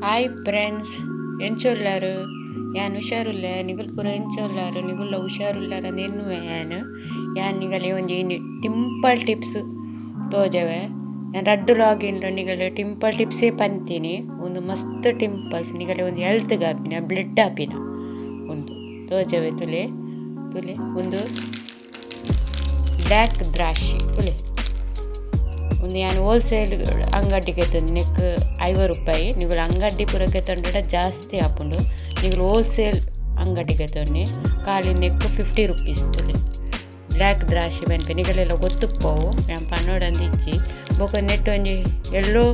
Hi friends, ಎಂಚೊಲ್ಲಾರು ಯಾನ್ ಹುಷಾರುಲ್ಲ ನಿಗುಲ್ ಪೂರ ಎಂಚೊಲ್ಲಾರು ನಿಗುಲ್ಲ ಹುಷಾರುಲ್ಲಾರ ನೆನ್ನುವೆ ಯಾನ್ ನಿಗಲೆ ಒಂಜಿ ಟಿಂಪಲ್ ಟಿಪ್ಸ್ ತೋಜವೆ. ನಾನು ರಡ್ಡು ಲಾಗಿನ್ ನಿಗಲೆ ಟಿಂಪಲ್ ಟಿಪ್ಸೇ ಪಂತೀನಿ. ಒಂದು ಮಸ್ತ್ ಟಿಂಪಲ್ಸ್ ನಿಗಲೆ ಒಂದು ಹೆಲ್ತ್ಗೆ ಆಪಿನ ಬ್ಲಡ್ ಆಪಿನ ಒಂದು ತೋಜವೆ. ತುಲೆ ತುಲೆ ಒಂದು ಬ್ಲ್ಯಾಕ್ ದ್ರಾಕ್ಷಿ ತುಲೆ ಒಂದು ನಾನು ಹೋಲ್ಸೇಲ್ ಅಂಗಡಿಗೆ ತಂದು ನೆಕ್ 50 ರೂಪಾಯಿ. ನೀವು ಅಂಗಡಿ ಪೂರಕ್ಕೆ ತಂಡ ಜಾಸ್ತಿ ಹಾಕೊಂಡು ನೀವು ಹೋಲ್ಸೇಲ್ ಅಂಗಡಿಗೆ ತಂದು ಖಾಲಿ ನೆಕ್ 50 ರೂಪೀಸ್ ತುಲೆ ಬ್ಲ್ಯಾಕ್ ದ್ರಾಕ್ಷಿ ಬೆನ್ಪೆ ನಿಗಲೆಲ್ಲ ಗೊತ್ತುಪ್ಪವು ನಾನು ಪನ್ನೋಡಂದು ಇಚ್ಚಿ ಬೊಕ್ಕ ನೆಟ್ ಒಂಜಿ ಎಲ್ಲೋ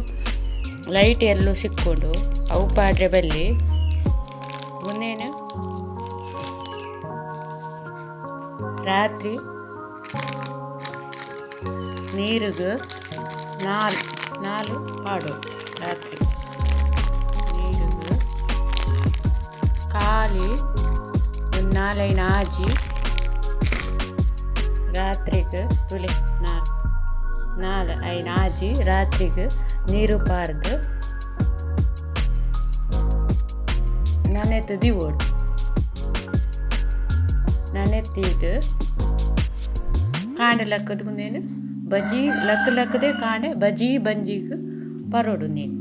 ಲೈಟ್ ಎಲ್ಲೋ ಸಿಕ್ಕೊಂಡು ಅವು ಪಾಡ್ರೆ ಬಲ್ಲಿ ಮುಂದೇನು ರಾತ್ರಿ ನೀರಿಗೆ ನಾಲ್ ಪಾಡು ರಾತ್ರಿ ನೀರಿಗೆ ಖಾಲಿ ಒಂದು 4-5 ಆಜಿ ರಾತ್ರಿಗೆ ತುಲೆ 4-5 ಆಜಿ ರಾತ್ರಿಗೆ ನೀರು ಪಾರ್ದು ನನೆತ್ತದಿ ಓಡು ನನೆತ್ತಿದ್ದು ಕಾಂಡೆ ಲಕ್ಕದ ಮುಂದೇನು ಬಜ್ಜಿ ಲಕ್ಕದೆ ಕಾಂಡೆ ಬಜ್ಜಿ ಬಂಜಿಗೆ ಪರೋಡು ನೀನು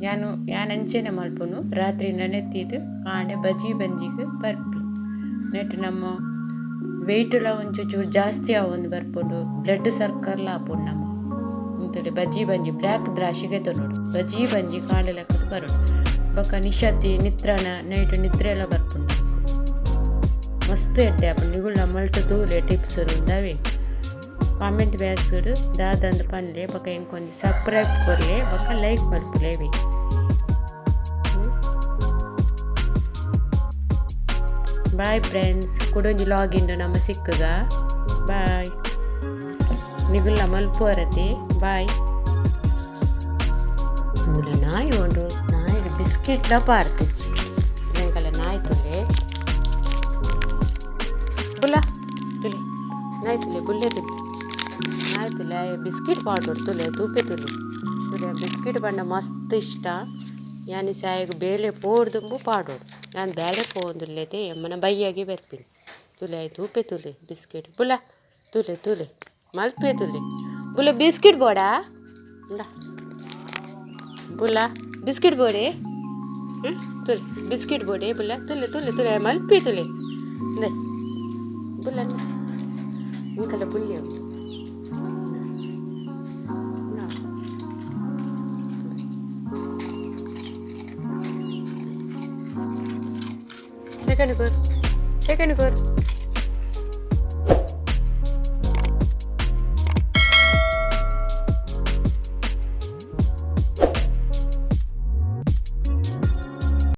ಯಾನು ಅಂಚೆನೆ ಮಲ್ಪನು ರಾತ್ರಿ ನೆನೆತ್ತಿದ್ದು ಕಾಂಡೆ ಬಜ್ಜಿ ಬಂಜಿಗೆ ಬರ್ಪಿ ನೆಟ್ಟು ನಮ್ಮ ವೆಯ್ಟುಲ ಒಂಚೂರು ಜಾಸ್ತಿ ಅವೊಂದು ಬರ್ಪುಂಡು ಬ್ಲಡ್ ಸರ್ಕಲ್ ಆಪುಂಡು ನಮ್ಮ ಉಂಟು ಬಜ್ಜಿ ಬಂಜಿ ಬ್ಲ್ಯಾಕ್ ದ್ರಾಕ್ಷಿಗೆ ತೊನೋಡು ಬಜ್ಜಿ ಬಂಜಿ ಕಾಂಡೆ ಲೆಕ್ಕದ ಬರೋಡು ಬೊಕ್ಕ ನಿಶತಿ ನಿತ್ರಣ ನೈಟ್ ನಿದ್ರೆ ಎಲ್ಲ ಬರ್ಪುಂಡು ಮಸ್ತ್ ಎಡ್ಡೆ ಆಪುಂಡು ನಿಗುಳು ನಮ್ಮಲ್ಟು ತೂಲೆ ಟಿಪ್ಸ್ ಇದ್ದಾವೆ. ಕಾಮೆಂಟ್ ಬೇಸುಡು ದಾದಂದು ಪನ್ಲೆ ಬೊಕ್ಕ ಎಂಕೊಂದು ಸಬ್ಸ್ಕ್ರೈಬ್ ಕೊರ್ಲೆ ಬೊಕ್ಕ ಲೈಕ್ ಮಲ್ಪುಲೇವಿ. ಬಾಯ್ ಫ್ರೆಂಡ್ಸ್, ಕುಡೊಂಜಿ ಲಾಗಿನ್ ನಮ್ಮ ಸಿಕ್ಕಗ ಬಾಯ್. ನಿಗುಲ್ಲ ಮಲ್ಪುವರತಿ ಬಾಯ್. ನಾಯಿ ಉಂಡು ನಾಯಿಗೆ ಬಿಸ್ಕಿಟ್ಲ ಪಾರ್ತಿಚ್ಚಿ ಎಂಕಲ್ಲ ನಾಯಿ ತುಲೆ ಬುಲ್ಲ ತುಲೆ ನಾಯಿ ತುಲೆ ಬುಲ್ಲೆ ತುಲೆ ನಾಯಿ ತುಲೆ ಬಿಸ್ಕಿಟ್ ಪಾಡೋಡು ತುಲೆ ತೂಪೆ ತುಲೆ ತುಲೆ ಬಿಸ್ಕಿಟ್ ಬಂಡ ಮಸ್ತ್ ಇಷ್ಟ. ಯಾನಿ ಸಾಯಿಗೆ ಬೇಳೆ ಪೋಡ್ದುಂಬು ಪಾಡೋಡು ನಾನು ಬೇಳೆ ಪೋಂದುಲ್ಲೇತೆ ಎಮ್ಮನ ಬೈಯಾಗಿ ಬರ್ತೀನಿ ತುಲೆ ತೂಪೆ ತುಲೆ ಬಿಸ್ಕಿಟ್ ಬುಲ್ಲ ತುಲೆ ತುಲೆ ಮಲ್ಪೆ ತುಲೆ ಬುಲ್ಲ ಬಿಸ್ಕಿಟ್ ಬೋಡಾ ಉಂಡ ಬುಲ್ಲ biscuit ಬೋಡೆ ತುಲೆ biscuit ಬೋಡೆ ಬುಲ್ಲ ತುಲೆ ತುಲೆ ತುಲೆ Malpe ತುಲೆ ಬುಲ್ಲ ಇಂಕಲ್ಲ ಬುಲ್ಲೆ second core